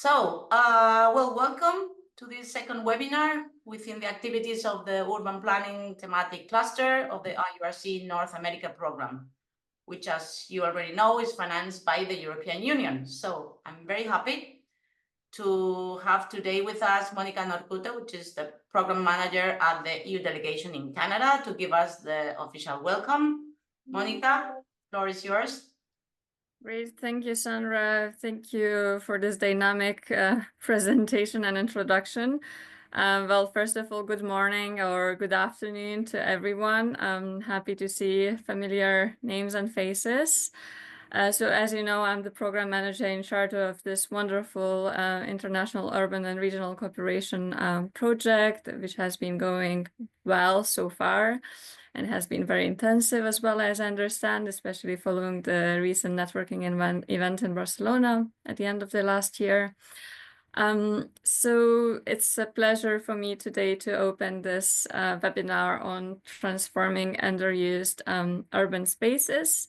Well, welcome to this second webinar within the activities of the Urban Planning thematic cluster of the IURC North America program, which, as you already know, is financed by the European Union. So I'm very happy to have today with us Monica Norcuto, which is the program manager at the EU delegation in Canada, to give us the official welcome. Monica, floor is yours. Great, thank you, Sandra. Thank you for this dynamic presentation and introduction. Well, first of all, good morning or good afternoon to everyone. I'm happy to see familiar names and faces. So as you know, I'm the program manager in charge of this wonderful international urban and regional cooperation project, which has been going well so far and has been very intensive as well, as I understand, especially following the recent networking event in Barcelona at the end of the last year. So it's a pleasure for me today to open this webinar on transforming underused urban spaces.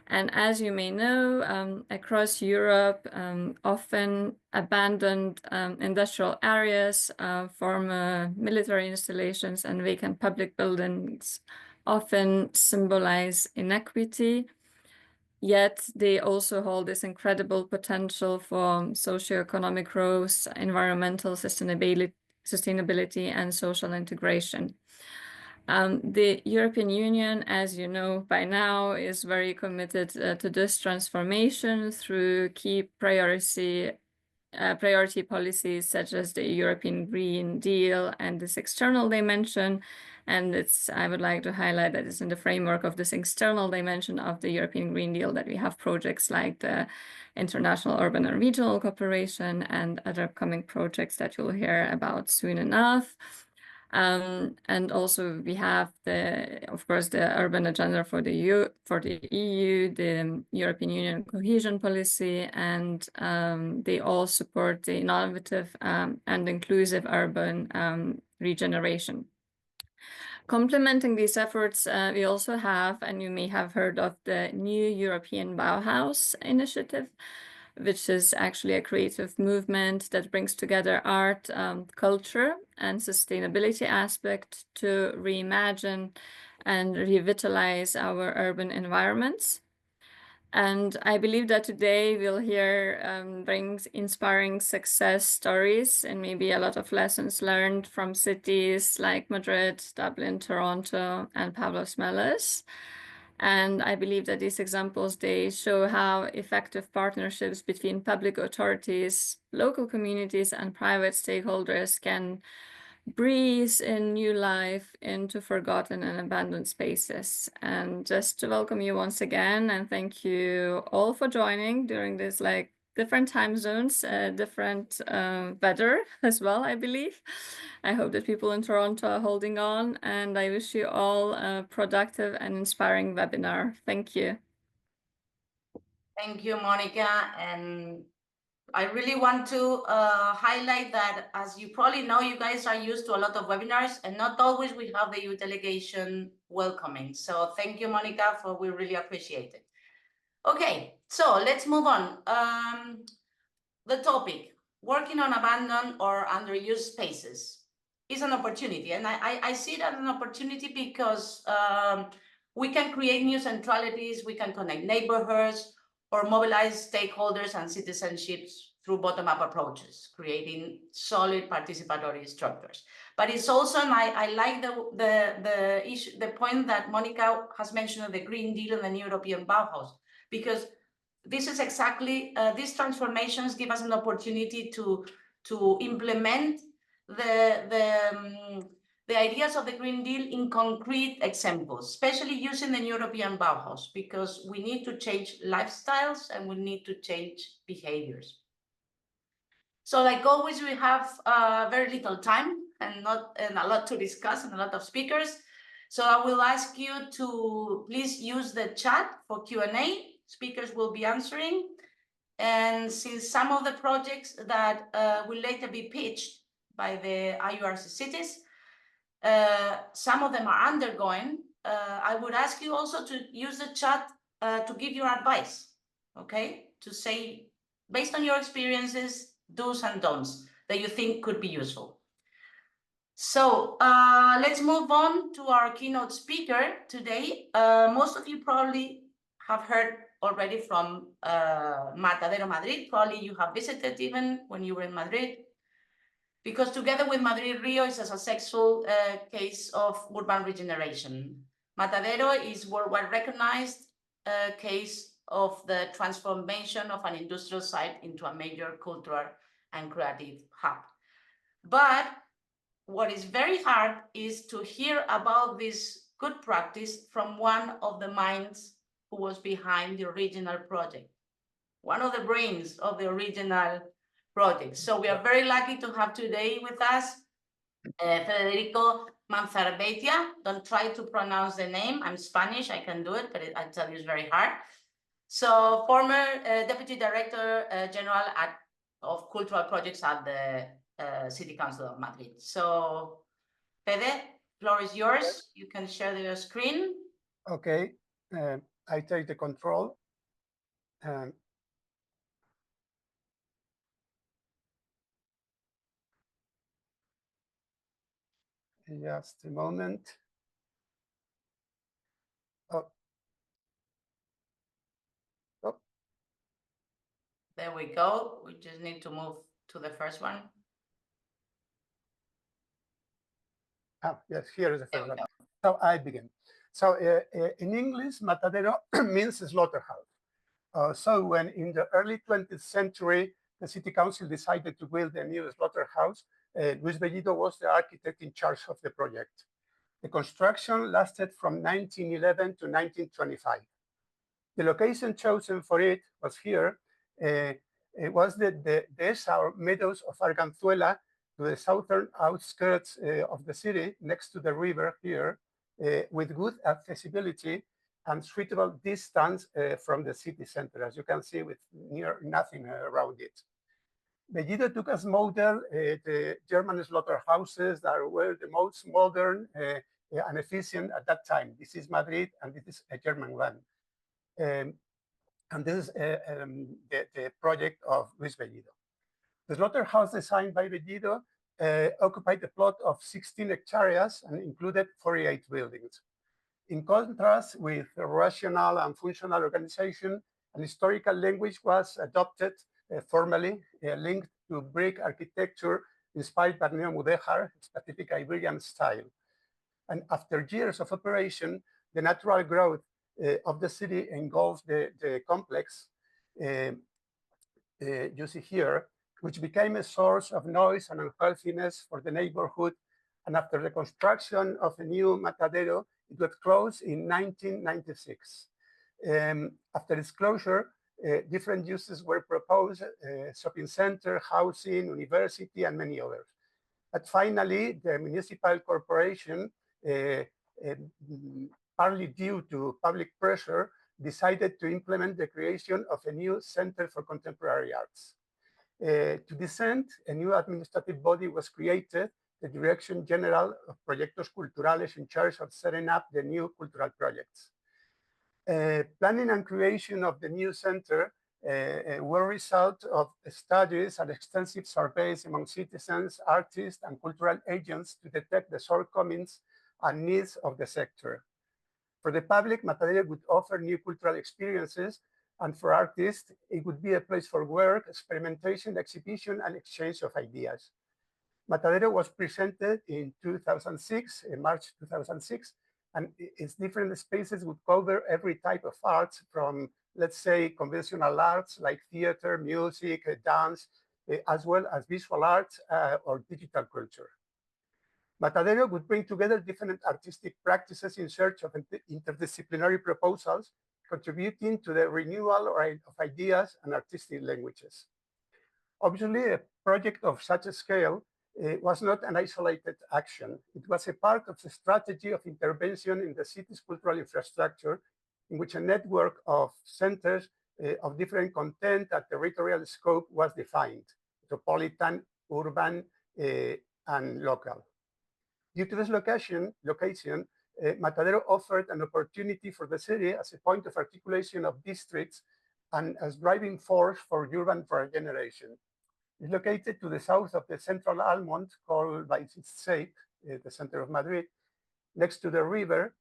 And as you may know, across Europe, often abandoned industrial areas, former military installations, and vacant public buildings often symbolize inequity, yet they also hold this incredible potential for socio-economic growth, environmental sustainability, and social integration. The European Union, as you know by now, is very committed to this transformation through key priority policies such as the European Green Deal and this external dimension. And I would like to highlight that it's in the framework of this external dimension of the European Green Deal that we have projects like the International Urban and Regional Cooperation and other upcoming projects that you'll hear about soon enough. And also we have of course, the urban agenda for the EU, the European Union cohesion policy, and they all support the innovative and inclusive urban regeneration. Complementing these efforts, we also have, and you may have heard of, the new European Bauhaus initiative, which is actually a creative movement that brings together art, culture, and sustainability aspect to reimagine and revitalize our urban environments. And I believe that today we'll hear inspiring success stories and maybe a lot of lessons learned from cities like Madrid, Dublin, Toronto, and Pavlos Melas. And I believe that these examples, they show how effective partnerships between public authorities, local communities, and private stakeholders can breathe in new life into forgotten and abandoned spaces. And just to welcome you once again, and thank you all for joining during this different time zones, different weather as well, I believe. I hope that people in Toronto are holding on, and I wish you all a productive and inspiring webinar. Thank you. Thank you, Monica. And I really want to highlight that, as you probably know, you guys are used to a lot of webinars, and not always we have the EU delegation welcoming. So thank you, Monica, we really appreciate it. Okay, so let's move on. The topic, working on abandoned or underused spaces, is an opportunity. And I see it as an opportunity because we can create new centralities, we can connect neighborhoods, or mobilize stakeholders and citizenships through bottom-up approaches, creating solid participatory structures. But it's also, and I like the point that Monica has mentioned of the Green Deal and the new European Bauhaus, because this is exactly, these transformations give us an opportunity to implement the ideas of the Green Deal in concrete examples, especially using the European Bauhaus, because we need to change lifestyles and we need to change behaviors. So like always, we have very little time and a lot to discuss and a lot of speakers. So I will ask you to please use the chat for Q&A. Speakers will be answering. And since some of the projects that will later be pitched by the IURC cities, some of them are undergoing, I would ask you also to use the chat to give your advice, okay? To say, based on your experiences, do's and don'ts that you think could be useful. So let's move on to our keynote speaker today. Most of you probably have heard already from Matadero Madrid. Probably you have visited even when you were in Madrid, because together with Madrid Rio is a successful case of urban regeneration. Matadero is worldwide recognized case of the transformation of an industrial site into a major cultural and creative hub. But what is very hard is to hear about this good practice from one of the minds who was behind the original project, one of the brains of the original project. So we are very lucky to have today with us Federico Manzarbeitia. Don't try to pronounce the name. I'm Spanish, I can do it, but I tell you it's very hard. So former Deputy Director General of Cultural Projects at the City Council of Madrid. So Fede, floor is yours. You can share your screen. Okay, I take the control. Just a moment. Oh. Oh. There we go. We just need to move to the first one. Ah, yes, here is the first one. So I begin. So in English, matadero means slaughterhouse. So when in the early 20th century, the city council decided to build a new slaughterhouse, Luis Bellido was the architect in charge of the project. The construction lasted from 1911 to 1925. The location chosen for it was here. It was the Esa meadows of Arganzuela, to the southern outskirts of the city, next to the river here, with good accessibility and suitable distance from the city center, as you can see, with near nothing around it. Bellido took as model the German slaughterhouses that were the most modern and efficient at that time. This is Madrid, and this is a German one. And this is the project of Luis Bellido. The slaughterhouse designed by Bellido occupied a plot of 16 hectares and included 48 buildings. In contrast with the rational and functional organization, an historical language was adopted formally, linked to brick architecture inspired by Neo-Mudéjar, specific Iberian style. And after years of operation, the natural growth of the city engulfed the complex you see here, which became a source of noise and unhealthiness for the neighborhood. And after the construction of a new Matadero, it was closed in 1996. After its closure, different uses were proposed, shopping center, housing, university, and many others. But finally, the municipal corporation, partly due to public pressure, decided to implement the creation of a new Center for Contemporary Arts. To this end, a new administrative body was created, the Direction General of Proyectos Culturales, in charge of setting up the new cultural projects. Planning and creation of the new center were a result of studies and extensive surveys among citizens, artists, and cultural agents to detect the shortcomings and needs of the sector. For the public, Matadero would offer new cultural experiences, and for artists, it would be a place for work, experimentation, exhibition, and exchange of ideas. Matadero was presented in 2006, in March 2006, and its different spaces would cover every type of arts from, let's say, conventional arts like theater, music, dance, as well as visual arts or digital culture. Matadero would bring together different artistic practices in search of interdisciplinary proposals, contributing to the renewal of ideas and artistic languages. Obviously, a project of such a scale was not an isolated action. It was a part of the strategy of intervention in the city's cultural infrastructure, in which a network of centers of different content and territorial scope was defined: metropolitan, urban, and local. Due to this location, Matadero offered an opportunity for the city as a point of articulation of districts and as driving force for urban regeneration. It's located to the south of the central almond, called by its shape, the center of Madrid, next to the river,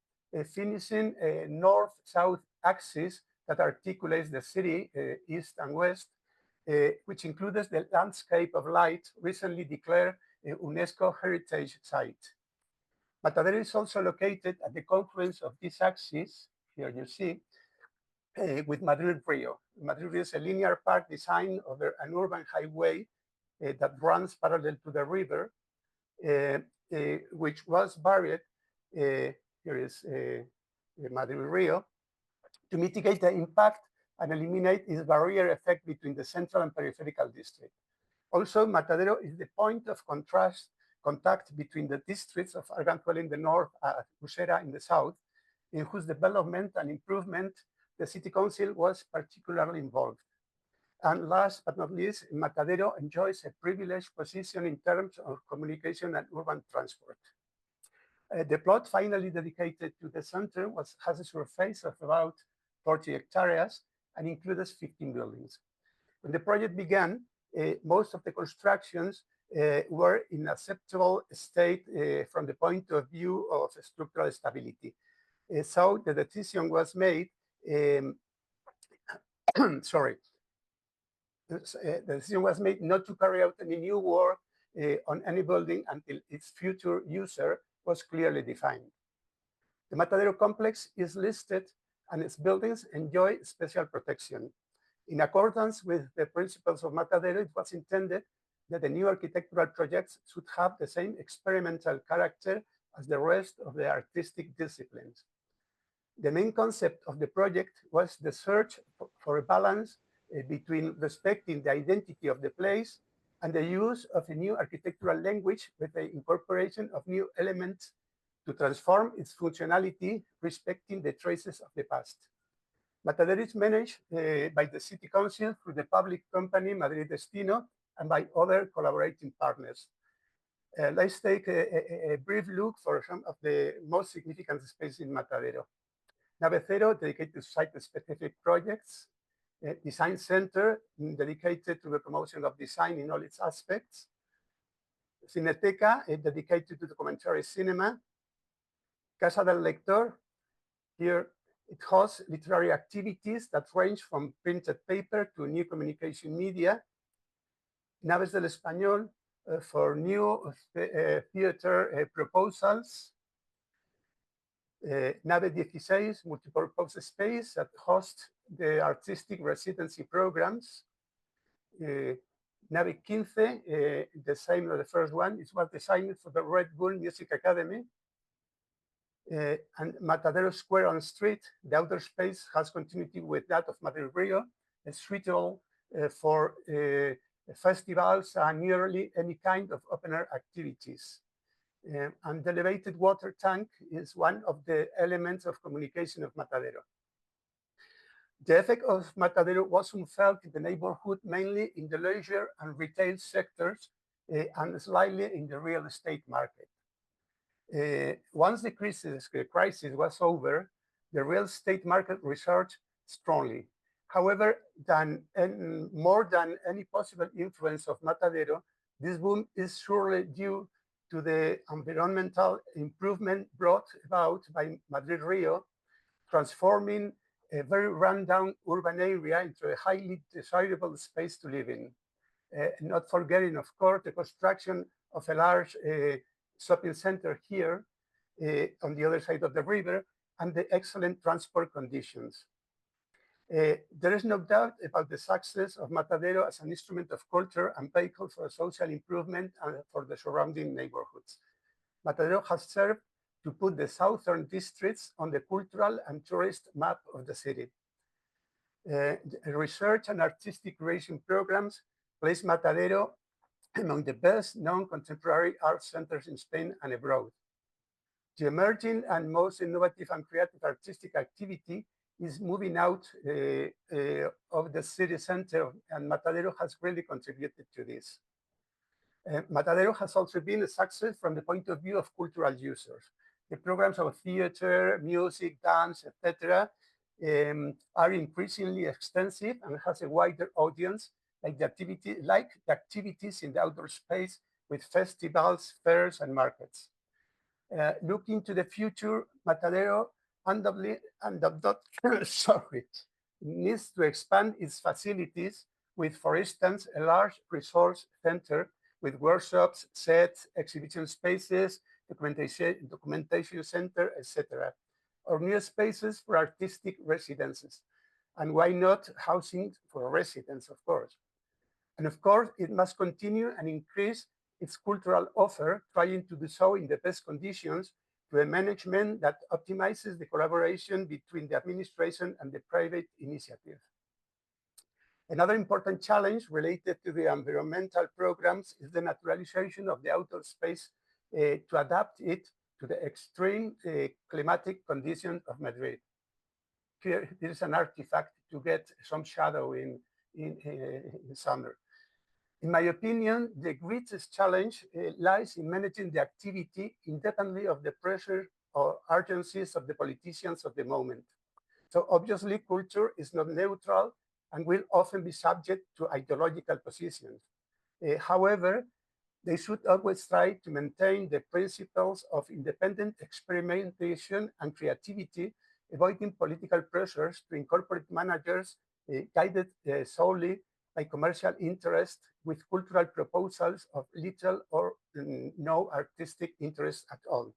finishing a north-south axis that articulates the city east and west, which includes the landscape of light recently declared a UNESCO heritage site. Matadero is also located at the confluence of this axis, here you see, with Madrid Rio. Madrid is a linear park designed over an urban highway that runs parallel to the river, which was buried, here is Madrid Rio, to mitigate the impact and eliminate its barrier effect between the central and peripheral district. Also, Matadero is the point of contact between the districts of Arganzuela in the north and Usera in the south, in whose development and improvement the city council was particularly involved. And last but not least, Matadero enjoys a privileged position in terms of communication and urban transport. The plot finally dedicated to the center has a surface of about 40 hectares and includes 15 buildings. When the project began, most of the constructions were in acceptable state from the point of view of structural stability. So the decision was made, sorry, the decision was made not to carry out any new work on any building until its future user was clearly defined. The Matadero complex is listed and its buildings enjoy special protection. In accordance with the principles of Matadero, it was intended that the new architectural projects should have the same experimental character as the rest of the artistic disciplines. The main concept of the project was the search for a balance between respecting the identity of the place and the use of a new architectural language with the incorporation of new elements to transform its functionality, respecting the traces of the past. Matadero is managed by the City Council through the public company Madrid Destino and by other collaborating partners. Let's take a brief look for some of the most significant spaces in Matadero. Nave Zero, dedicated to site-specific projects. Design Center, dedicated to the promotion of design in all its aspects. Cineteca, dedicated to documentary cinema. Casa del Lector, here it hosts literary activities that range from printed paper to new communication media. Naves del Español, for new theater proposals. Nave 16, multipurpose space that hosts the artistic residency programs. Nave 15, the same as the first one, it was designed for the Red Bull Music Academy. And Matadero Square on Street, the outer space has continuity with that of Madrid Rio. It's suitable for festivals and nearly any kind of open-air activities. And the elevated water tank is one of the elements of communication of Matadero. The effect of Matadero was felt in the neighborhood, mainly in the leisure and retail sectors, and slightly in the real estate market. Once the crisis was over, the real estate market resurged strongly. However, more than any possible influence of Matadero, this boom is surely due to the environmental improvement brought about by Madrid Rio, transforming a very rundown urban area into a highly desirable space to live in. Not forgetting, of course, the construction of a large shopping center here on the other side of the river and the excellent transport conditions. There is no doubt about the success of Matadero as an instrument of culture and vehicle for social improvement and for the surrounding neighborhoods. Matadero has served to put the southern districts on the cultural and tourist map of the city. Research and artistic creation programs place Matadero among the best known contemporary art centers in Spain and abroad. The emerging and most innovative and creative artistic activity is moving out of the city center, and Matadero has really contributed to this. Matadero has also been a success from the point of view of cultural users. The programs of theater, music, dance, etc. Are increasingly extensive and has a wider audience like the activities in the outdoor space with festivals, fairs, and markets. Looking to the future, Matadero sorry, needs to expand its facilities with, for instance, a large resource center with workshops, sets, exhibition spaces, documentation center, etc., or new spaces for artistic residences. And why not housing for residents, of course. And of course, it must continue and increase its cultural offer, trying to do so in the best conditions to a management that optimizes the collaboration between the administration and the private initiative. Another important challenge related to the environmental programs is the naturalization of the outdoor space to adapt it to the extreme climatic conditions of Madrid. Here is an artifact to get some shadow in summer. In my opinion, the greatest challenge lies in managing the activity independently of the pressure or urgencies of the politicians of the moment. So obviously, culture is not neutral and will often be subject to ideological positions. However, they should always try to maintain the principles of independent experimentation and creativity, avoiding political pressures to incorporate managers guided solely by commercial interest with cultural proposals of little or no artistic interest at all.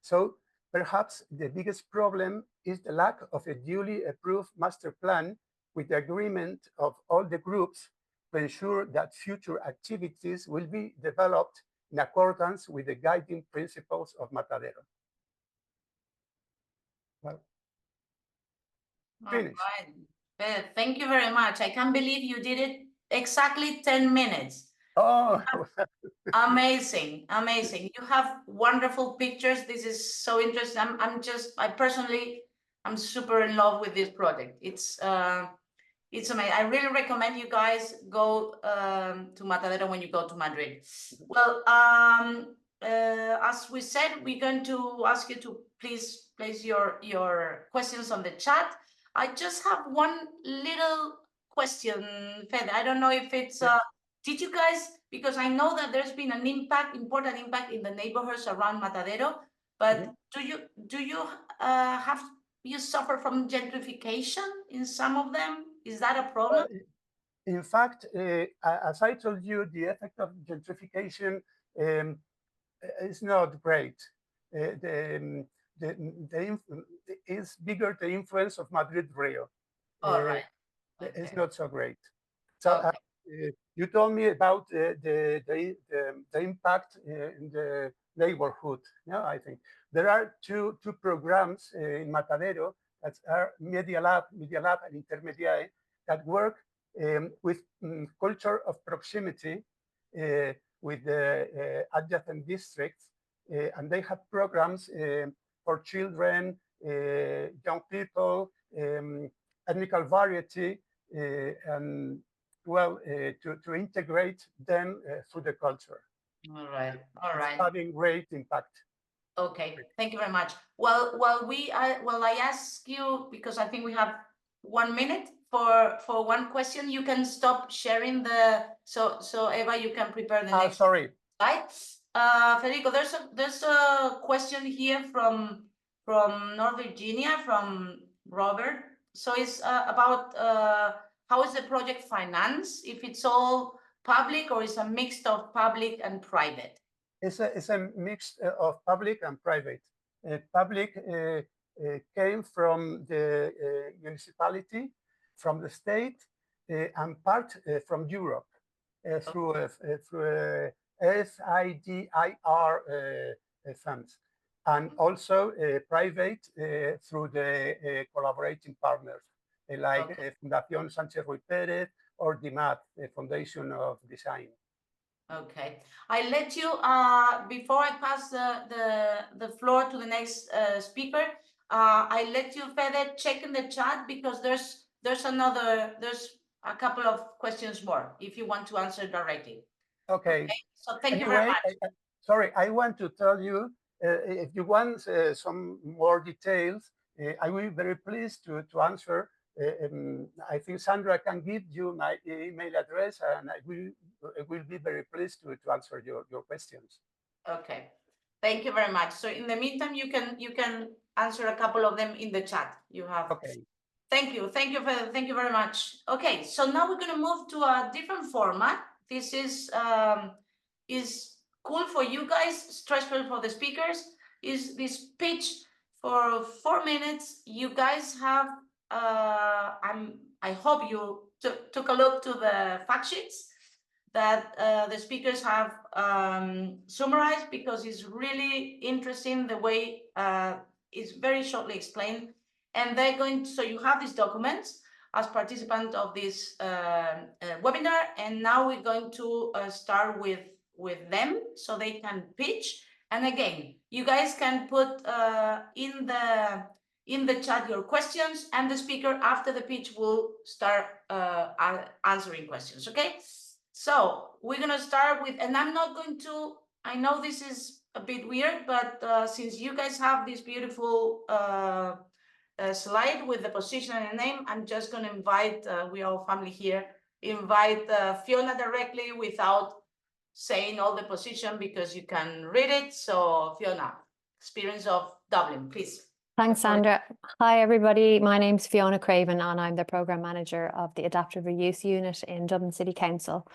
So perhaps the biggest problem is the lack of a duly approved master plan with the agreement of all the groups to ensure that future activities will be developed in accordance with the guiding principles of Matadero. Well, finished. All right. Thank you very much. I can't believe you did it exactly 10 minutes. Oh, amazing, amazing. You have wonderful pictures. This is so interesting. I personally, I'm super in love with this project. It's amazing. I really recommend you guys go to Matadero when you go to Madrid. Well, as we said, we're going to ask you to please place your questions on the chat. I just have one little question, Fede. I don't know if it's did you guys, because I know that there's been an important impact in the neighborhoods around Matadero, but do you have you suffer from gentrification in some of them? Is that a problem? In fact, as I told you, the effect of gentrification is not great. It's bigger the influence of Madrid Rio. All right. Okay. It's not so great. So okay. You told me about the impact in the neighborhood. Yeah, I think there are two programs in Matadero that are Media Lab and Intermediae that work with culture of proximity with the adjacent districts, and they have programs for children, young people, ethnical variety, and well, to integrate them through the culture. All right, all right. It's having great impact. Okay, thank you very much. Well, I ask you, because I think we have 1 minute for one question. You can stop sharing the so Eva, you can prepare the next. Sorry. Right, Federico. There's a question here from North Virginia from Robert. So it's about how is the project financed? If it's all public or is a mix of public and private? It's a mix of public and private. Public came from the municipality, from the state, and part from Europe through SIDIR funds, and also private through the collaborating partners like Fundación Sánchez Ruiz Pérez or DIMAT, the Foundation of Design. Okay, I let you before I pass the floor to the next speaker. I let you, Fede, check in the chat because there's a couple of questions more if you want to answer directly. Okay. So thank you very much. Sorry, I want to tell you if you want some more details, I will be very pleased to answer I think Sandra can give you my email address, and I will be very pleased to answer your questions. Okay, thank you very much. So in the meantime, you can answer a couple of them in the chat. You have. Okay. Thank you very much. Okay, so now we're going to move to a different format. This is cool for you guys, stressful for the speakers. Is this pitch for 4 minutes? You guys have. I hope you took a look to the fact sheets that the speakers have summarized, because it's really interesting the way it's very shortly explained. And they're going to, so you have these documents as participant of this webinar, and now we're going to start with them so they can pitch. And again, you guys can put in the chat your questions, and the speaker after the pitch will start answering questions. Okay, so we're gonna start with, and I'm not going to, I know this is a bit weird, but since you guys have this beautiful slide with the position and the name, I'm just going to invite, we are all family here, invite Fiona directly without saying all the position, because you can read it. So Fiona, experience of Dublin, please. Thanks, Sandra. Hi, everybody. My name's Fiona Craven, and I'm the Programme Manager of the Adaptive Reuse Unit in Dublin City Council.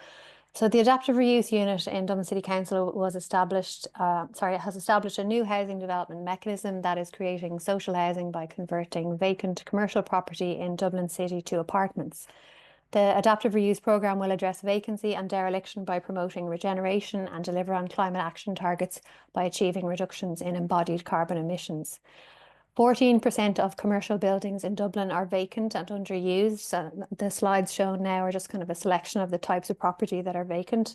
So the Adaptive Reuse Unit in Dublin City Council was established, has established a new housing development mechanism that is creating social housing by converting vacant commercial property in Dublin City to apartments. The Adaptive Reuse Programme will address vacancy and dereliction by promoting regeneration and deliver on climate action targets by achieving reductions in embodied carbon emissions. 14% of commercial buildings in Dublin are vacant and underused. So the slides shown now are just kind of a selection of the types of property that are vacant.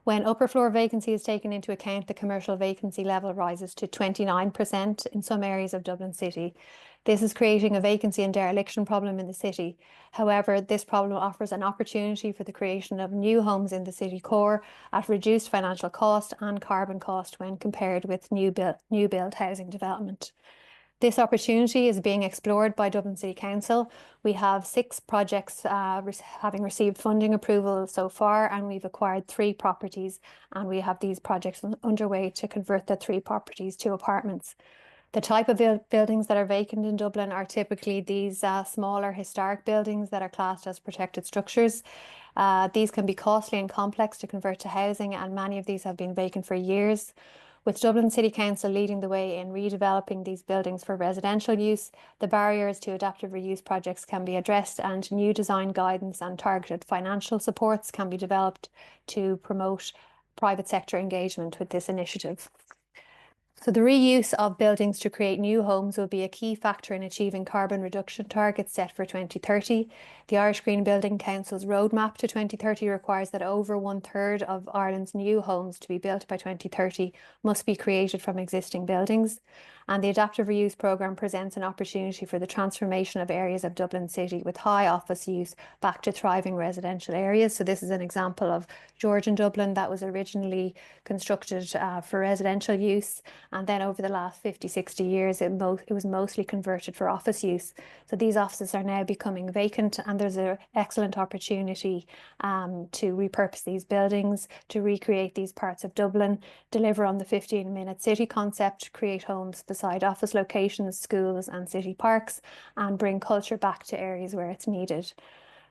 When upper floor vacancy is taken into account, the commercial vacancy level rises to 29% in some areas of Dublin City. This is creating a vacancy and dereliction problem in the city. However, this problem offers an opportunity for the creation of new homes in the city core at reduced financial cost and carbon cost when compared with new build housing development. This opportunity is being explored by Dublin City Council. We have 6 projects having received funding approval so far, and we've acquired 3 properties, and we have these projects underway to convert the 3 properties to apartments. The type of buildings that are vacant in Dublin are typically these smaller historic buildings that are classed as protected structures. These can be costly and complex to convert to housing, and many of these have been vacant for years. With Dublin City Council leading the way in redeveloping these buildings for residential use, the barriers to adaptive reuse projects can be addressed, and new design guidance and targeted financial supports can be developed to promote private sector engagement with this initiative. So the reuse of buildings to create new homes will be a key factor in achieving carbon reduction targets set for 2030. The Irish Green Building Council's roadmap to 2030 requires that over 1/3 of Ireland's new homes to be built by 2030 must be created from existing buildings. And the Adaptive Reuse Programme presents an opportunity for the transformation of areas of Dublin City with high office use back to thriving residential areas. So this is an example of Georgian Dublin that was originally constructed for residential use, and then over the last 50, 60 years it was mostly converted for office use. So these offices are now becoming vacant, and there's an excellent opportunity to repurpose these buildings, to recreate these parts of Dublin, deliver on the 15-minute city concept, create homes beside office locations, schools and city parks, and bring culture back to areas where it's needed.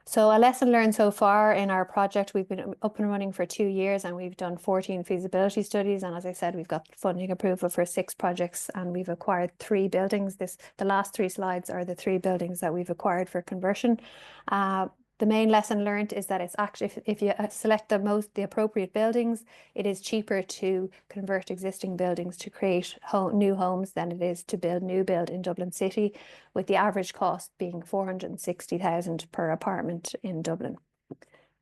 So a lesson learned so far in our project, we've been up and running for 2 years, and we've done 14 feasibility studies. And as I said, we've got funding approval for 6 projects, and we've acquired 3 buildings. The last 3 slides are the 3 buildings that we've acquired for conversion. The main lesson learned is that it's actually, if you select the appropriate buildings, it is cheaper to convert existing buildings to create new homes than it is to build new build in Dublin City, with the average cost being 460,000 per apartment in Dublin.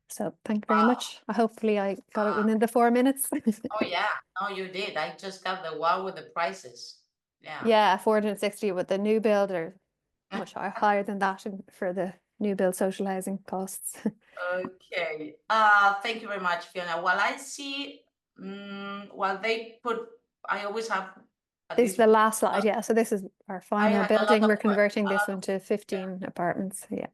So thank you very much. Hopefully I got it within the 4 minutes. Oh yeah, no, you did. I just got the wow with the prices. Yeah. Yeah, 460, but the new build are much higher than that for the new build social housing costs. Okay. Thank you very much, Fiona. While I see, while they put, I always have This is the last slide, yeah. So this is our final had a lot building. of We're work, converting a this lot one of to 15 apartments. Yeah.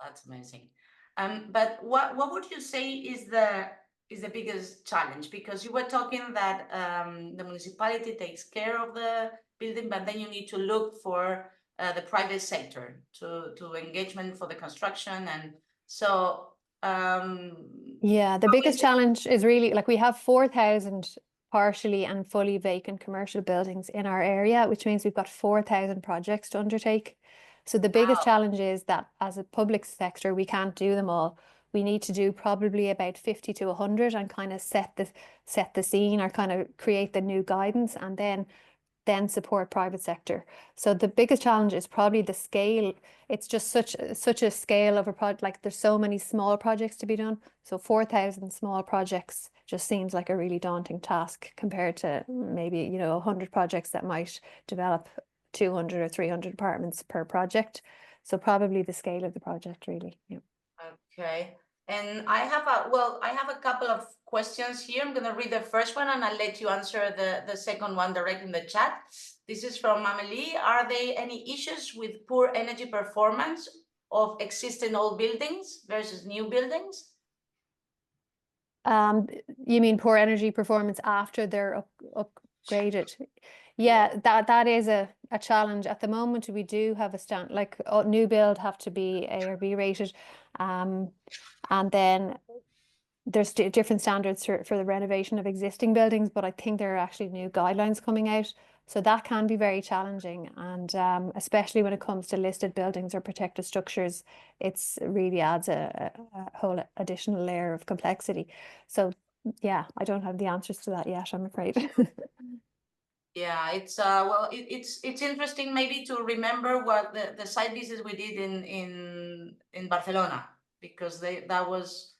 That's amazing. But what would you say is the biggest challenge? Because you were talking that the municipality takes care of the building, but then you need to look for the private sector to engagement for the construction, and so yeah, the how biggest is it- challenge is really like we have 4,000 partially and fully vacant commercial buildings in our area, which means we've got 4,000 projects to undertake. So the biggest Wow. challenge is that as a public sector, we can't do them all. We need to do probably about 50 to 100 and kind of set the scene or kind of create the new guidance and then support private sector. So the biggest challenge is probably the scale. It's just such a scale of a project. Like there's so many small projects to be done. So 4,000 small projects just seems like a really daunting task compared to maybe, 100 projects that might develop 200 or 300 apartments per project. So probably the scale of the project really. Yeah. Okay. And I have a couple of questions here. I'm going to read the first one and I'll let you answer the second one direct in the chat. This is from Amelie. Are there any issues with poor energy performance of existing old buildings versus new buildings? You mean poor energy performance after they're upgraded? Yeah, that is a challenge. At the moment, we do have a new build have to be A or B rated, and then there's different standards for the renovation of existing buildings, but I think there are actually new guidelines coming out. So that can be very challenging. And especially when it comes to listed buildings or protected structures, it's really adds a whole additional layer of complexity. So yeah, I don't have the answers to that yet, I'm afraid. Yeah, it's it's interesting maybe to remember what the site visits we did in Barcelona, because that was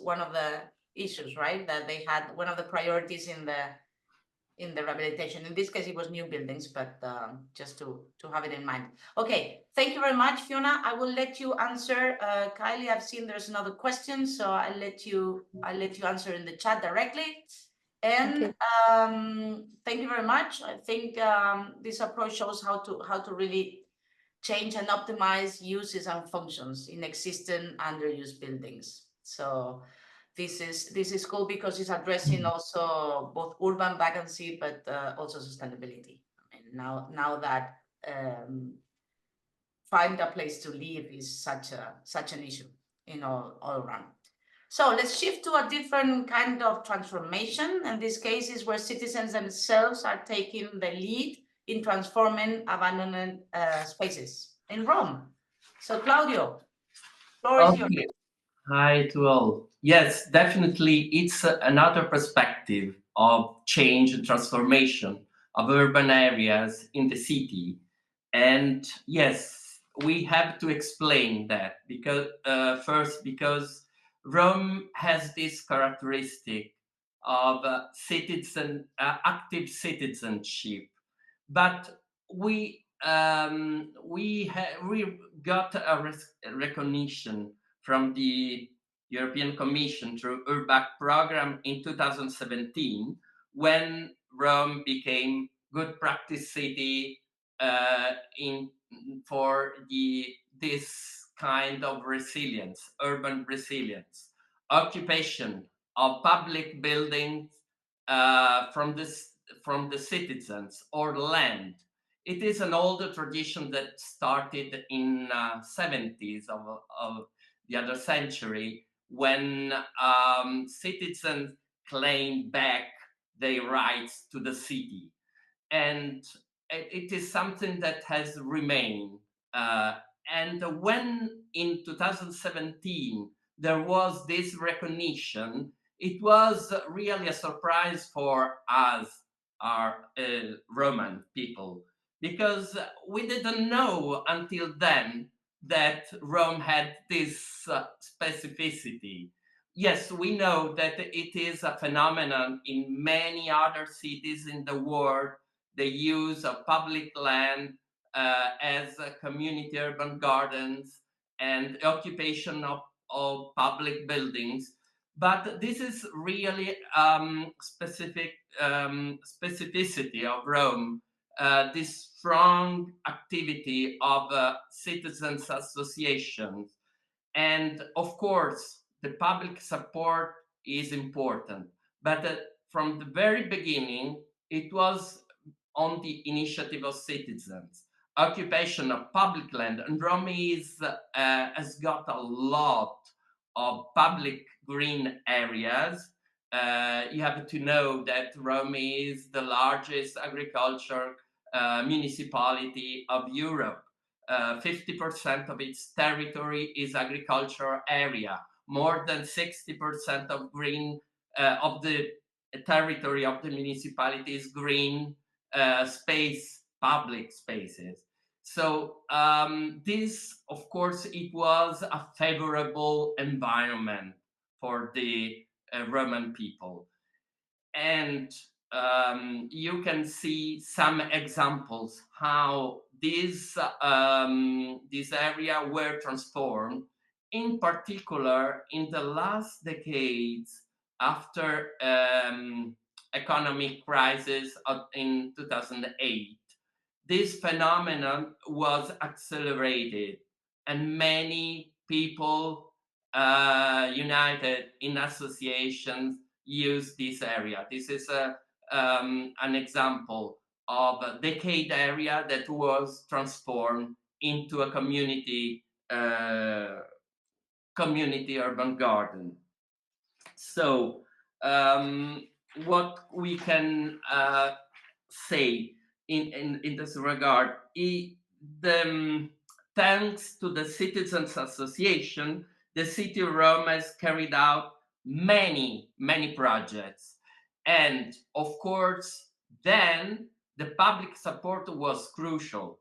one of the issues, right? That they had one of the priorities in the rehabilitation. In this case, it was new buildings, but just to have it in mind. Okay, thank you very much, Fiona. I will let you answer. Kylie, I've seen there's another question, so I'll let you answer in the chat directly. And thank you very much. I think this approach shows how to really change and optimize uses and functions in existing underused buildings. So this is cool because it's addressing also both urban vacancy, but also sustainability. I mean, now that find a place to live is such an issue, all around. So let's shift to a different kind of transformation. In this case is where citizens themselves are taking the lead in transforming abandoned spaces in Rome. So Claudio, floor is yours. Hi to all. Yes, definitely it's another perspective of change and transformation of urban areas in the city. And yes, we have to explain that because because Rome has this characteristic of active citizenship, but we got a recognition from the European Commission through URBAC program in 2017, when Rome became good practice city for this kind of resilience, urban resilience, occupation of public buildings from the citizens or land. It is an older tradition that started in 70s of the other century, when citizens claimed back their rights to the city. And it is something that has remained. And when in 2017 there was this recognition, it was really a surprise for us, our Roman people, because we didn't know until then that Rome had this specificity. Yes, we know that it is a phenomenon in many other cities in the world, the use of public land as community urban gardens and occupation of public buildings. But this is really specificity of Rome, this strong activity of citizens associations. And of course, the public support is important. But from the very beginning, it was on the initiative of citizens. Occupation of public land, and Rome has got a lot of public green areas. You have to know that Rome is the largest agriculture municipality of Europe. 50% of its territory is agricultural area. More than 60% of green of the territory of the municipality is green space, public spaces. So this, of course, it was a favorable environment for the Roman people. And you can see some examples how these area were transformed, in particular in the last decades after economic crisis in 2008. This phenomenon was accelerated, and many people united in associations use this area. This is an example of a decade area that was transformed into a community urban garden. So what we can say in this regard, thanks to the Citizens Association, the city of Rome has carried out many projects. And of course, then the public support was crucial.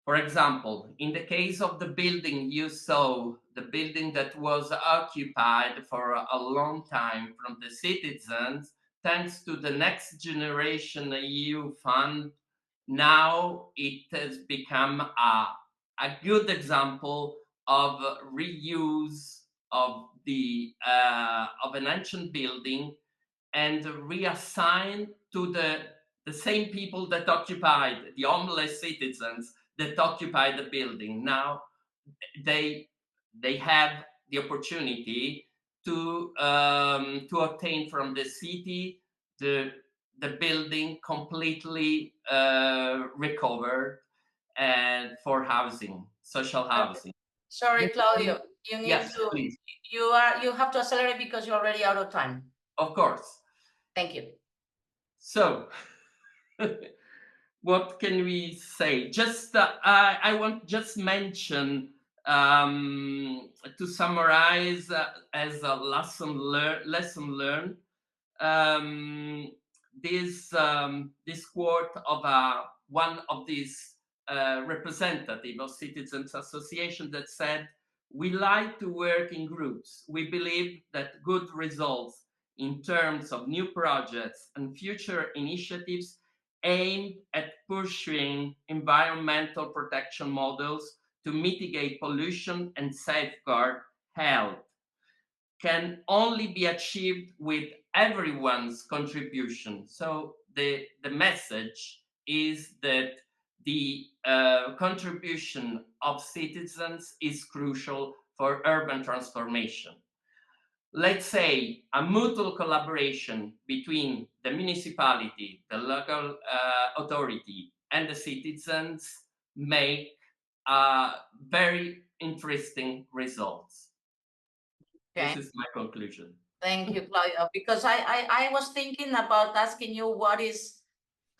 For example, in the case of the building you saw, the building that was occupied for a long time from the citizens, thanks to the Next Generation EU fund, now it has become a good example of reuse of of an ancient building and reassigned to the same people that occupied, the homeless citizens that occupied the building. Now they have the opportunity to obtain from the city the building completely recovered and for housing, social housing. Sorry, Claudio, you need Yes, to, please. you have to accelerate because you're already out of time. Of course. Thank you. So, what can we say? Just I want just mention to summarize as a lesson learned. This quote of one of these representative of Citizens Association that said, "We like to work in groups. We believe that good results in terms of new projects and future initiatives aimed at pursuing environmental protection models to mitigate pollution and safeguard health can only be achieved with everyone's contribution." So the message is that the contribution of citizens is crucial for urban transformation. Let's say a mutual collaboration between the municipality, the local authority, and the citizens make very interesting results. Okay. This is my conclusion. Thank you, Claudio, because I was thinking about asking you what is,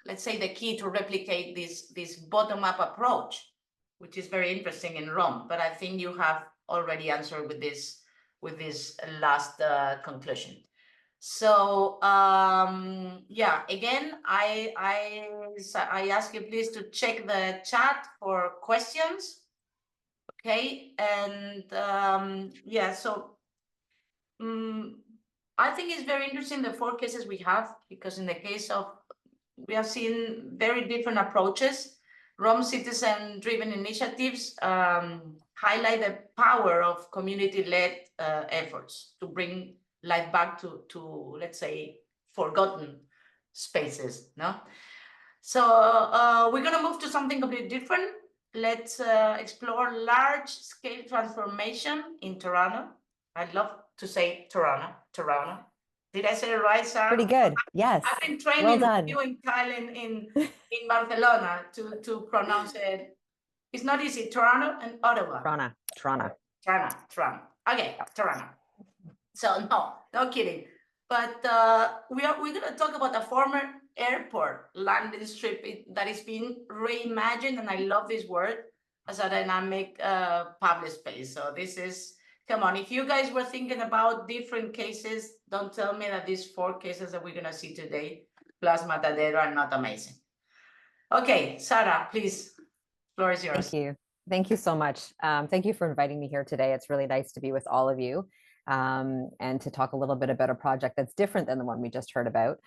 let's say, the key to replicate this bottom-up approach, which is very interesting in Rome, but I think you have already answered with this last conclusion. So yeah, again, I ask you please to check the chat for questions. Okay, and yeah, so I think it's very interesting the 4 cases we have, because in the case of, we have seen very different approaches. Rome citizen-driven initiatives highlight the power of community-led efforts to bring life back to let's say, forgotten spaces, no? So we're gonna move to something completely different. Let's explore large-scale transformation in Toronto. I'd love to say Toronto. Did I say it right, Sarah? Pretty good. Yes. I've been training Well done. you in Thailand in Barcelona to pronounce it. It's not easy. Toronto and Ottawa. Toronto. Okay, Toronto. So no kidding. But we're gonna talk about a former airport landing strip that is being reimagined, and I love this word, as a dynamic public space. So this is, come on, if you guys were thinking about different cases, don't tell me that these 4 cases that we're gonna see today, plus Matadero, are not amazing. Okay, Sarah, please, floor is yours. Thank you. Thank you so much. Thank you for inviting me here today. It's really nice to be with all of you and to talk a little bit about a project that's different than the one we just heard about.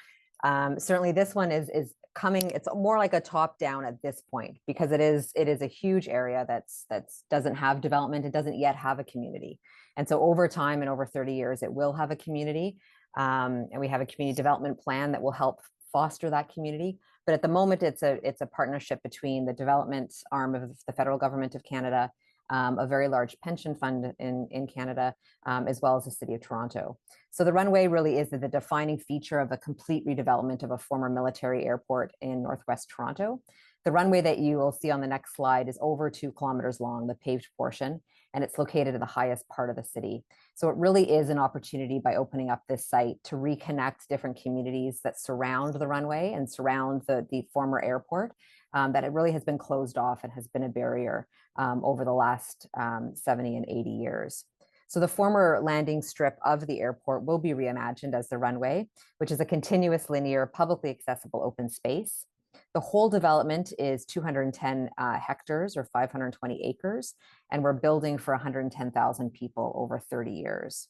Certainly this one is coming, it's more like a top down at this point, because it is a huge area that's doesn't have development. It doesn't yet have a community. And so over time and over 30 years, it will have a community. And we have a community development plan that will help foster that community. But at the moment, it's a partnership between the development arm of the federal government of Canada, a very large pension fund in Canada, as well as the City of Toronto. So the runway really is the defining feature of a complete redevelopment of a former military airport in Northwest Toronto. The runway that you will see on the next slide is over 2 kilometers long, the paved portion, and it's located at the highest part of the city. So it really is an opportunity, by opening up this site, to reconnect different communities that surround the runway and surround the former airport, that it really has been closed off and has been a barrier over the last 70 and 80 years. So the former landing strip of the airport will be reimagined as the runway, which is a continuous, linear, publicly accessible open space. The whole development is 210 hectares or 520 acres, and we're building for 110,000 people over 30 years.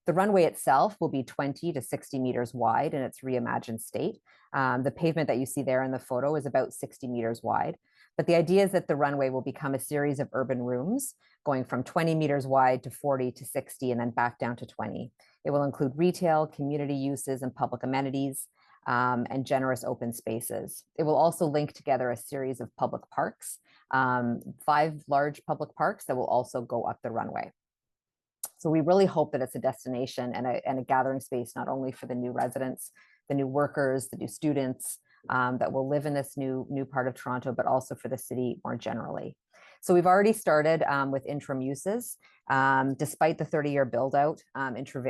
The runway itself will be 20 to 60 meters wide in its reimagined state. The pavement that you see there in the photo is about 60 meters wide. But the idea is that the runway will become a series of urban rooms, going from 20 meters wide to 40 to 60 and then back down to 20. It will include retail, community uses, and public amenities, and generous open spaces. It will also link together a series of public parks, 5 large public parks that will also go up the runway. So we really hope that it's a destination and a gathering space, not only for the new residents, the new workers, the new students that will live in this new part of Toronto, but also for the city more generally. So we've already started with interim uses. Despite the 30-year build out,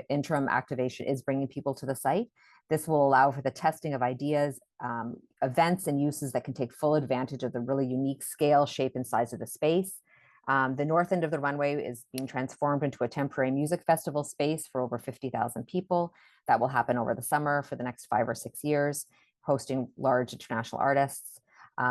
interim activation is bringing people to the site. This will allow for the testing of ideas, events, and uses that can take full advantage of the really unique scale, shape, and size of the space. The north end of the runway is being transformed into a temporary music festival space for over 50,000 people. That will happen over the summer for the next 5 or 6 years, hosting large international artists.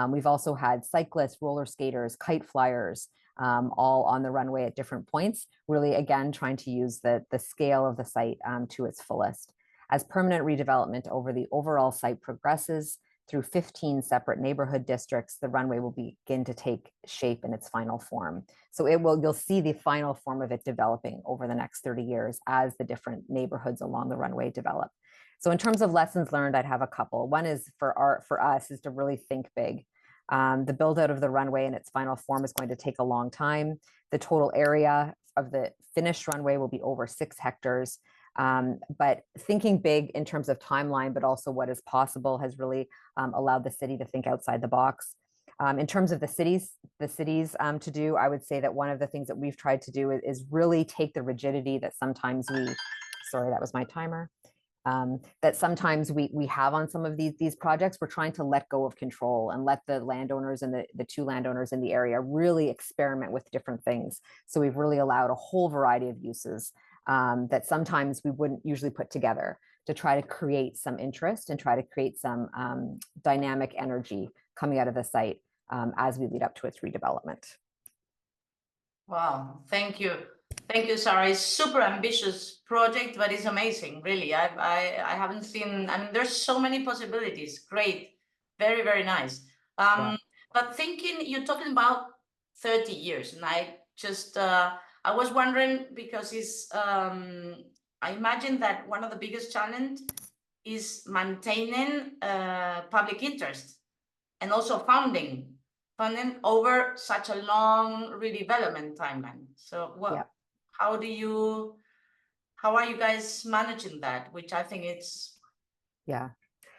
We've also had cyclists, roller skaters, kite flyers, all on the runway at different points, really, again, trying to use the scale of the site to its fullest. As permanent redevelopment over the overall site progresses through 15 separate neighborhood districts, the runway will begin to take shape in its final form. So you'll see the final form of it developing over the next 30 years as the different neighborhoods along the runway develop. So in terms of lessons learned, I'd have a couple. One is for us is to really think big. The build out of the runway in its final form is going to take a long time. The total area of the finished runway will be over 6 hectares. But thinking big in terms of timeline, but also what is possible, has really allowed the city to think outside the box. In terms of the cities to do, I would say that one of the things that we've tried to do is really take the rigidity that sometimes sorry, that was my timer. That sometimes we have on some of these projects. We're trying to let go of control and let the landowners and the 2 landowners in the area really experiment with different things. So we've really allowed a whole variety of uses that sometimes we wouldn't usually put together, to try to create some interest and try to create some dynamic energy coming out of the site as we lead up to its redevelopment. Wow, thank you. Thank you, Sarah. It's super ambitious project, but it's amazing, really. I haven't seen, I mean, there's so many possibilities. Great, very, very nice. Yeah. But thinking, you're talking about 30 years, and I just, I was wondering, because it's, I imagine that one of the biggest challenge is maintaining public interest and also funding over such a long redevelopment timeline. So how are you guys managing that? Which I think it's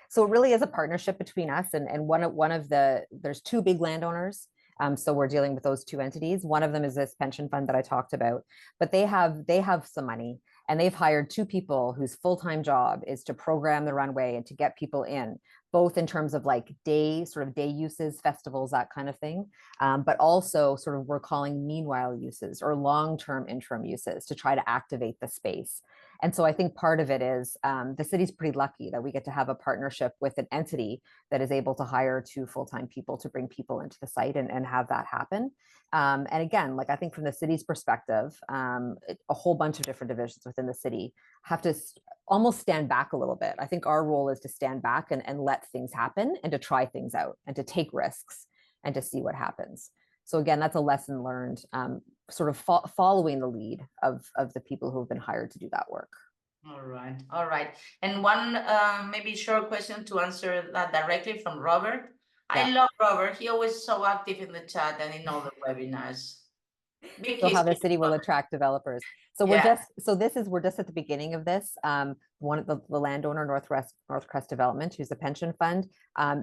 so it really is a partnership between us and one of the, there's two big landowners. So we're dealing with those two entities. One of them is this pension fund that I talked about, but they have some money, and they've hired two people whose full-time job is to program the runway and to get people in, both in terms of like day uses, festivals, that kind of thing, but also sort of we're calling meanwhile uses or long-term interim uses to try to activate the space. And so I think part of it is the city's pretty lucky that we get to have a partnership with an entity that is able to hire two full-time people to bring people into the site and have that happen. And again, like I think from the city's perspective, a whole bunch of different divisions within the city have to almost stand back a little bit. I think our role is to stand back and let things happen and to try things out and to take risks and to see what happens. So again, that's a lesson learned, sort of following the lead of the people who have been hired to do that work. All right. And one maybe short question to answer that directly from Robert. I love Robert. He always so active in the chat and in all the webinars. So how the city will attract developers. So we're just at the beginning of this. One of the landowner, Northcrest Development, who's a pension fund,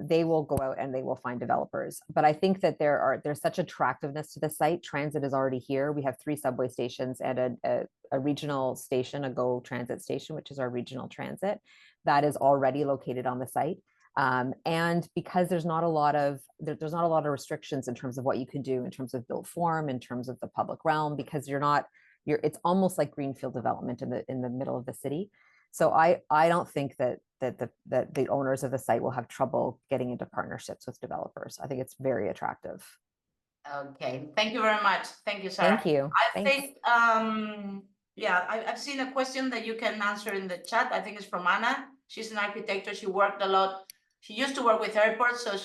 they will go out and they will find developers. But I think that there's such attractiveness to the site. Transit is already here. We have 3 subway stations and a regional station, a GO transit station, which is our regional transit, that is already located on the site. And because there's not a lot of restrictions in terms of what you can do in terms of built form, in terms of the public realm, because it's almost like greenfield development in the middle of the city. So I don't think that the owners of the site will have trouble getting into partnerships with developers. I think it's very attractive. Okay, thank you very much. Thank you, Sarah. Thank you. I think I've seen a question that you can answer in the chat. I think it's from Anna. She's an architect. She worked a lot. She used to work with airports, so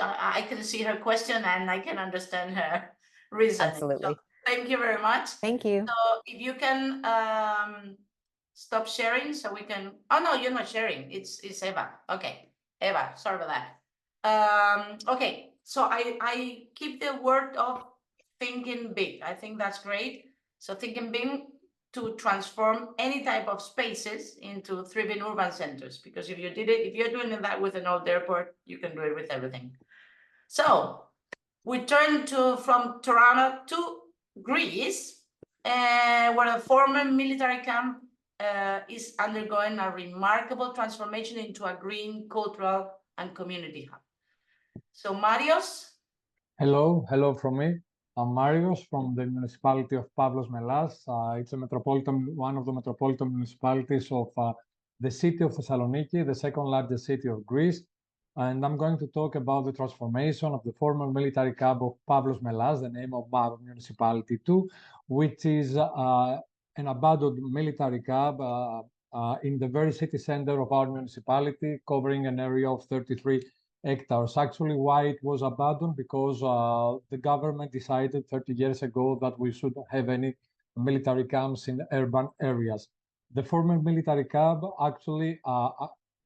I can see her question and I can understand her reasoning. Absolutely. So thank you very much. Thank you. So if you can stop sharing so we can, oh no, you're not sharing. It's Eva. Okay, Eva, sorry about that. Okay, so I keep the word of thinking big. I think that's great. So thinking big to transform any type of spaces into thriving urban centers, because if you're doing that with an old airport, you can do it with everything. So we turn from Toronto to Greece, where a former military camp is undergoing a remarkable transformation into a green, cultural, and community hub. So Marios. Hello from me. I'm Marios from the municipality of Pavlos Melas. It's one of the metropolitan municipalities of the city of Thessaloniki, the second largest city of Greece. And I'm going to talk about the transformation of the former military camp of Pavlos Melas, the name of our municipality too, which is an abandoned military camp in the very city center of our municipality, covering an area of 33 hectares. Actually, why it was abandoned? Because the government decided 30 years ago that we shouldn't have any military camps in urban areas. The former military camp actually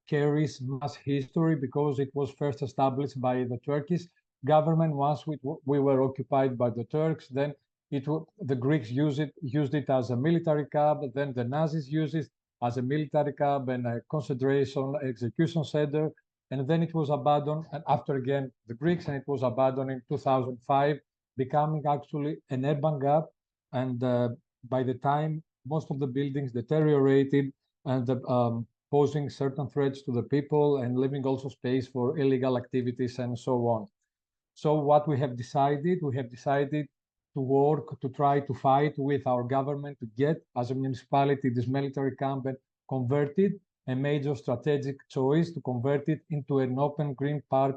carries mass history because it was first established by the Turkish government once we were occupied by the Turks. Then the Greeks used it as a military camp. Then the Nazis used it as a military camp and a concentration execution center. And then it was abandoned, and after again the Greeks, and it was abandoned in 2005, becoming actually an urban gap. And by the time most of the buildings deteriorated and posing certain threats to the people and leaving also space for illegal activities and so on. So what we have decided to work to try to fight with our government to get, as a municipality, this military camp converted, a major strategic choice to convert it into an open green park,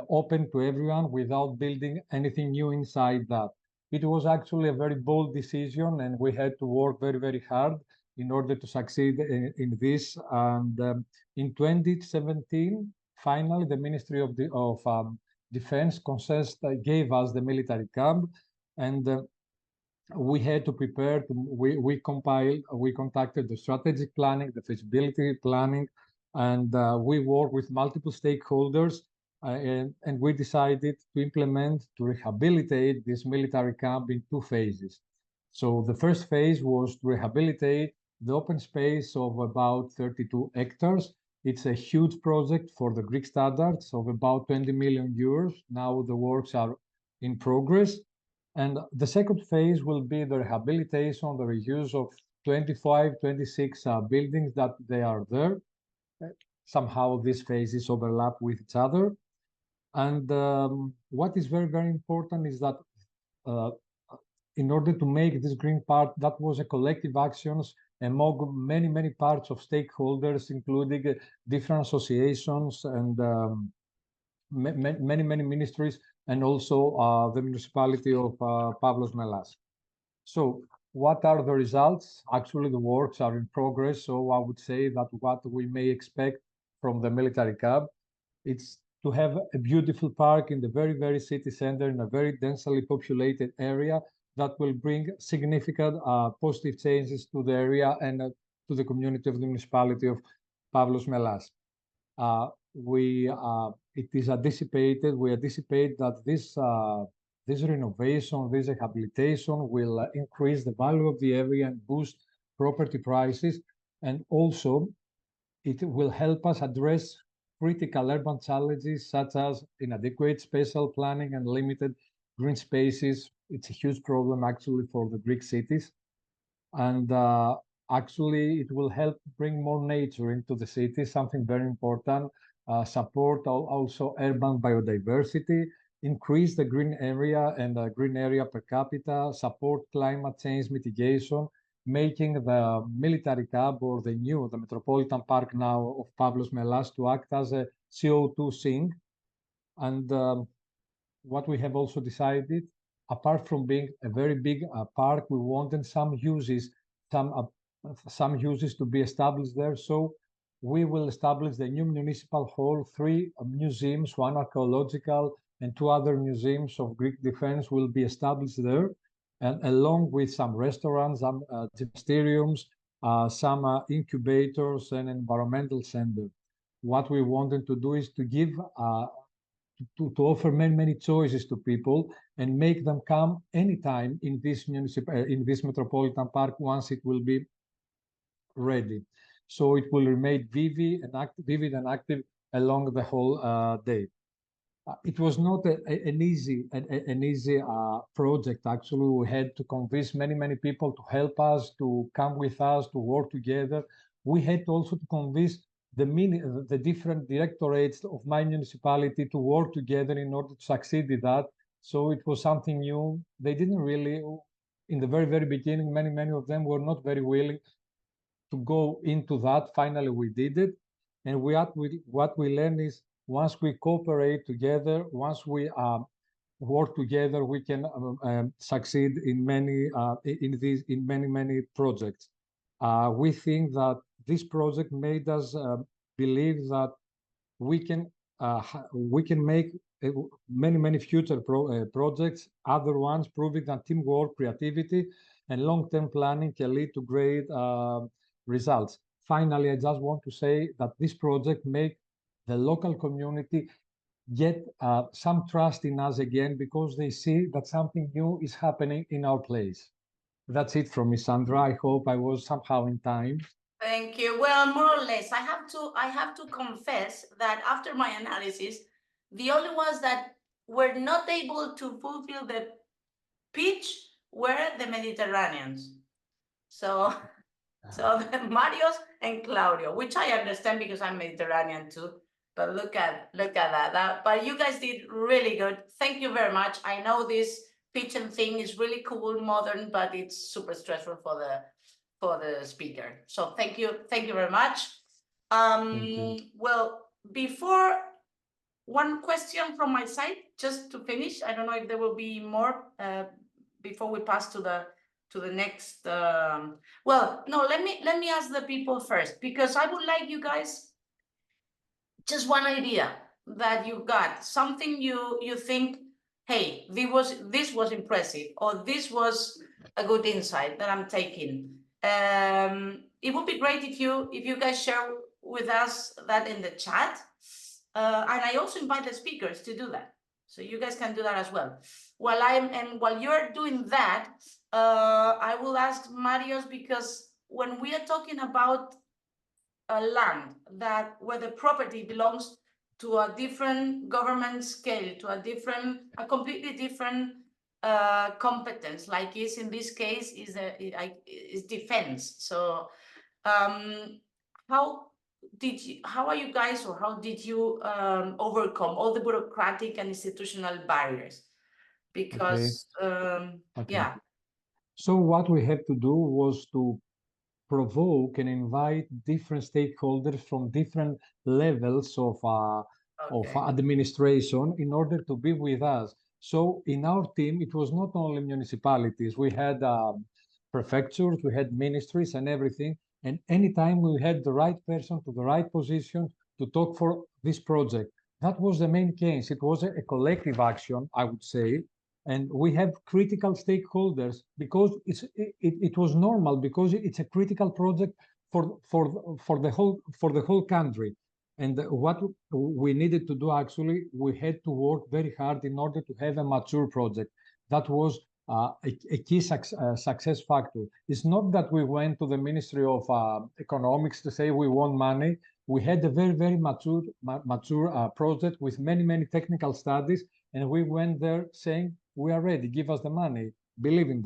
open to everyone without building anything new inside that. It was actually a very bold decision, and we had to work very, very hard in order to succeed in this. And in 2017, finally, the Ministry of Defense gave us the military camp, and we had to prepare. We contacted the strategic planning, the feasibility planning, and we worked with multiple stakeholders, and we decided to rehabilitate this military camp in 2 phases. So the first phase was to rehabilitate the open space of about 32 hectares. It's a huge project for the Greek standards of about 20 million euros. Now the works are in progress. And the second phase will be the rehabilitation, the reuse of 25, 26 buildings that they are there. Somehow these phases overlap with each other. And what is very, very important is that in order to make this green part, that was a collective actions among many, many parts of stakeholders, including different associations and many, many ministries, and also the municipality of Pavlos Melas. So what are the results? Actually, the works are in progress. So I would say that what we may expect from the military camp, it's to have a beautiful park in the very, very city center, in a very densely populated area that will bring significant positive changes to the area and to the community of the municipality of Pavlos Melas. We anticipate that this renovation, this rehabilitation will increase the value of the area and boost property prices, and also it will help us address critical urban challenges such as inadequate spatial planning and limited green spaces. It's a huge problem actually for the Greek cities, and actually it will help bring more nature into the city, something very important. Support also urban biodiversity, increase the green area and green area per capita, support climate change mitigation, making the military camp or the Metropolitan Park now of Pavlos Melas to act as a CO2 sink. And what we have also decided, apart from being a very big park, we wanted some uses to be established there. So we will establish the new municipal hall, 3 museums, 1 archaeological and 2 other museums of Greek defense will be established there, and along with some restaurants, some gymnasiums, some incubators and environmental center. What we wanted to do is to give to offer many choices to people and make them come anytime in this metropolitan park once it will be ready. So it will remain vivid and active along the whole day. It was not an easy project. Actually, we had to convince many people to help us, to come with us, to work together. We had also to convince the different directorates of my municipality to work together in order to succeed in that. So it was something new. They didn't really, in the very beginning, many of them were not very willing to go into that. Finally, we did it. And what we learned is once we cooperate together, once we work together, we can succeed in many projects. We think that this project made us believe that we can make many future projects, other ones, proving that teamwork, creativity, and long-term planning can lead to great results. Finally, I just want to say that this project make the local community get some trust in us again, because they see that something new is happening in our place. That's it from me, Sandra. I hope I was somehow in time. Thank you. Well, more or less, I have to confess that after my analysis, the only ones that were not able to fulfill the pitch were the Mediterraneans. So Marios and Claudio, which I understand because I'm Mediterranean too. But look at that. But you guys did really good. Thank you very much. I know this pitching thing is really cool, modern, but it's super stressful for the speaker. So thank you very much. Well, before, one question from my side, just to finish. I don't know if there will be more before we pass to the next. Well, no, let me ask the people first, because I would like you guys, just one idea that you got, something you think, hey, this was impressive, or this was insight that I'm taking. It would be great if you guys share with us that in the chat. And I also invite the speakers to do that. So you guys can do that as well. While you're doing that, I will ask Marius, because when we are talking about a land where the property belongs to a different government scale, to a completely different competence, like is in this case is defense. So how are you guys, or how did you overcome all the bureaucratic and institutional barriers? Because yeah. So what we had to do was to provoke and invite different stakeholders from different levels of administration in order to be with us. So in our team, it was not only municipalities. We had prefectures, we had ministries and everything. And anytime we had the right person to the right position to talk for this project. That was the main case. It was a collective action, I would say. And we have critical stakeholders because it was normal, because it's a critical project for the whole country. And what we needed to do, actually, we had to work very hard in order to have a mature project. That was a key success factor. It's not that we went to the Ministry of Economics to say we want money. We had a very, very mature project with many, many technical studies. And we went there saying, we are ready, give us the money, believe in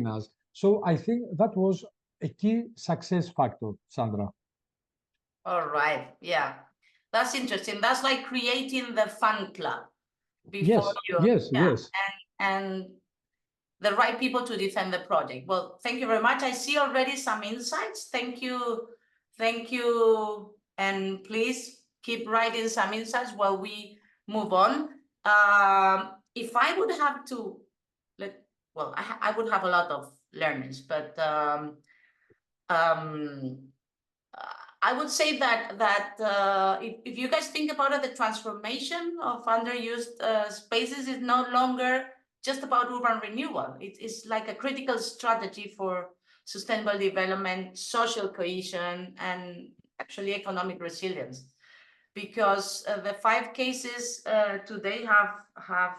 us. So I think that was a key success factor, Sandra. All right, yeah. That's interesting. That's like creating the fan club before yes. And the right people to defend the project. Well, thank you very much. I see already some insights. Thank you. And please keep writing some insights while we move on. If I would have to, I would have a lot of learnings, but I would say that if you guys think about it, the transformation of underused spaces is no longer just about urban renewal. It's like a critical strategy for sustainable development, social cohesion, and actually economic resilience. Because the 5 cases today have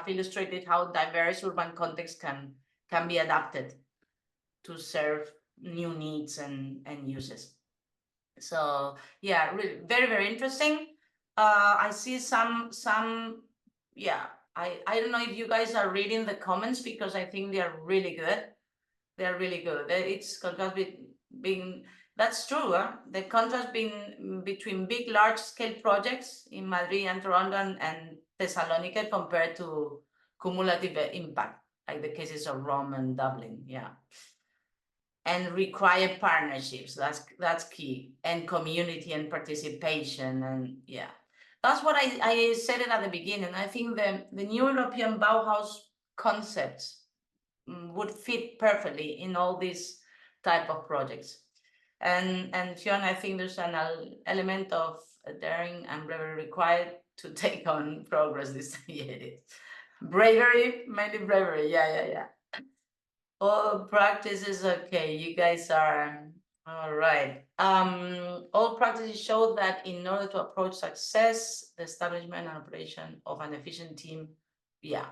illustrated how diverse urban contexts can be adapted to serve new needs and uses. So yeah, really very, very interesting. I see some I don't know if you guys are reading the comments, because I think they are really good. They're really good. It's contrast being that's true. The contrast between big, large-scale projects in Madrid and Toronto and Thessaloniki compared to cumulative impact, like the cases of Rome and Dublin. Yeah. And require partnerships. That's key, and community and participation, and yeah, that's what I said it at the beginning. I think the new European Bauhaus concepts would fit perfectly in all these type of projects. And Fiona, I think there's an element of daring and bravery required to take on progress this year. Bravery, mainly bravery. Yeah. All practices, okay, you guys are all right. All practices show that in order to approach success, the establishment and operation of an efficient team, yeah,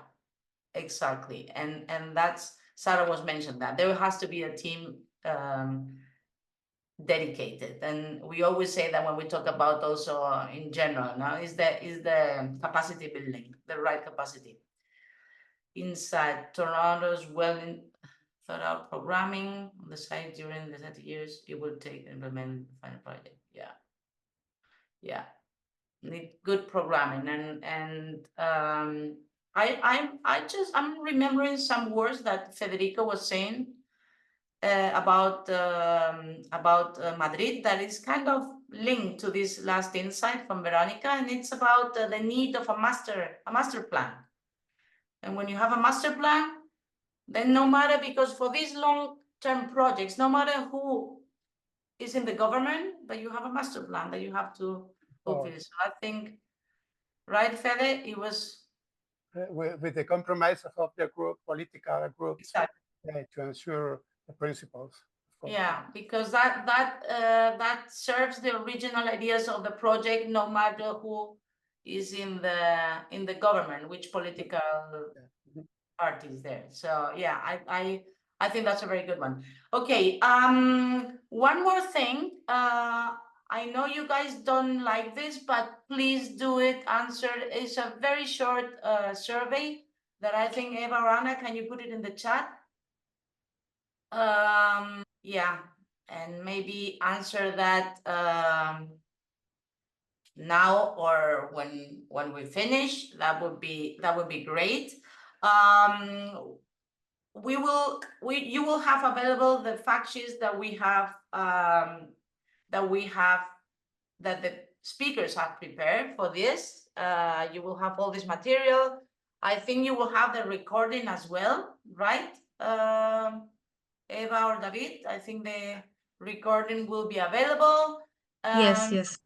exactly. And that's, Sarah was mentioned that there has to be a team dedicated. And we always say that when we talk about also in general, now is the capacity building, the right capacity. Inside Toronto's thought out programming on the site during the 30 years it will take to implement the final project. Yeah, need good programming. And I'm remembering some words that Federico was saying about Madrid, that is kind of linked to this last insight from Veronica, and it's about the need of a master plan. And when you have a master plan, then no matter, because for these long-term projects, no matter who is in the government, but you have a master plan that you have to fulfill. So I think, right, Fede, it was with the compromise of the group, political groups, Exactly. to ensure the principles. Yeah, because that serves the original ideas of the project, no matter who is in the government, which political party is there. So yeah, I think that's a very good one. Okay, one more thing. I know you guys don't like this, but please do it. Answer. It's a very short survey that I think Eva or Anna, can you put it in the chat? Yeah, and maybe answer that now or when we finish. That would be great. You will have available the fact sheets that we have that the speakers have prepared for this. You will have all this material. I think you will have the recording as well, right? Eva or David, I think the recording will be available. Yes.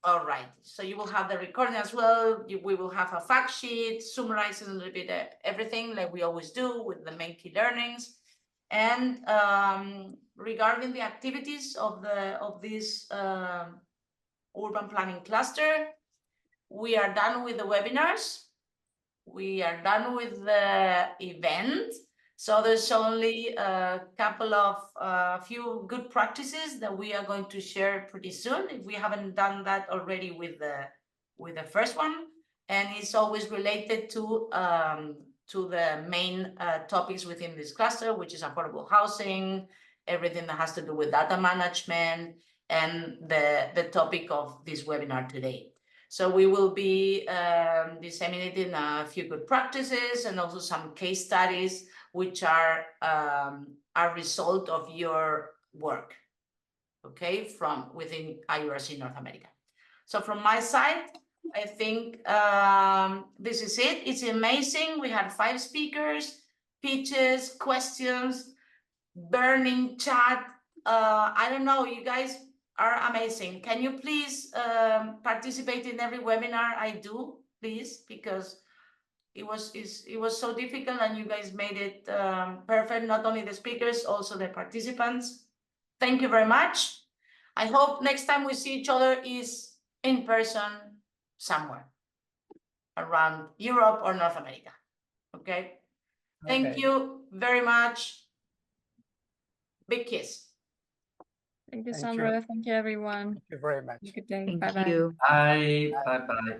All right, so you will have the recording as well. We will have a fact sheet summarizing a little bit everything like we always do with the main key learnings. And regarding the activities of this urban planning cluster, we are done with the webinars. We are done with the event. So there's only a couple of few good practices that we are going to share pretty soon, if we haven't done that already with the first one. And it's always related to the main topics within this cluster, which is affordable housing, everything that has to do with data management, and the topic of this webinar today. So we will be disseminating a few good practices and also some case studies, which are a result of your work, okay, from within IURC North America. So from my side, I think this is it. It's amazing. We had 5 speakers, pitches, questions, burning chat. I don't know, you guys are amazing. Can you please participate in every webinar I do, please? Because it was so difficult and you guys made it perfect. Not only the speakers, also the participants. Thank you very much. I hope next time we see each other is in person somewhere around Europe or North America. Okay. Thank you very much. Big kiss. Thank you, Sandra. Thank you, everyone. Thank you very much. Good day. Thank Bye-bye. you. Bye. Bye.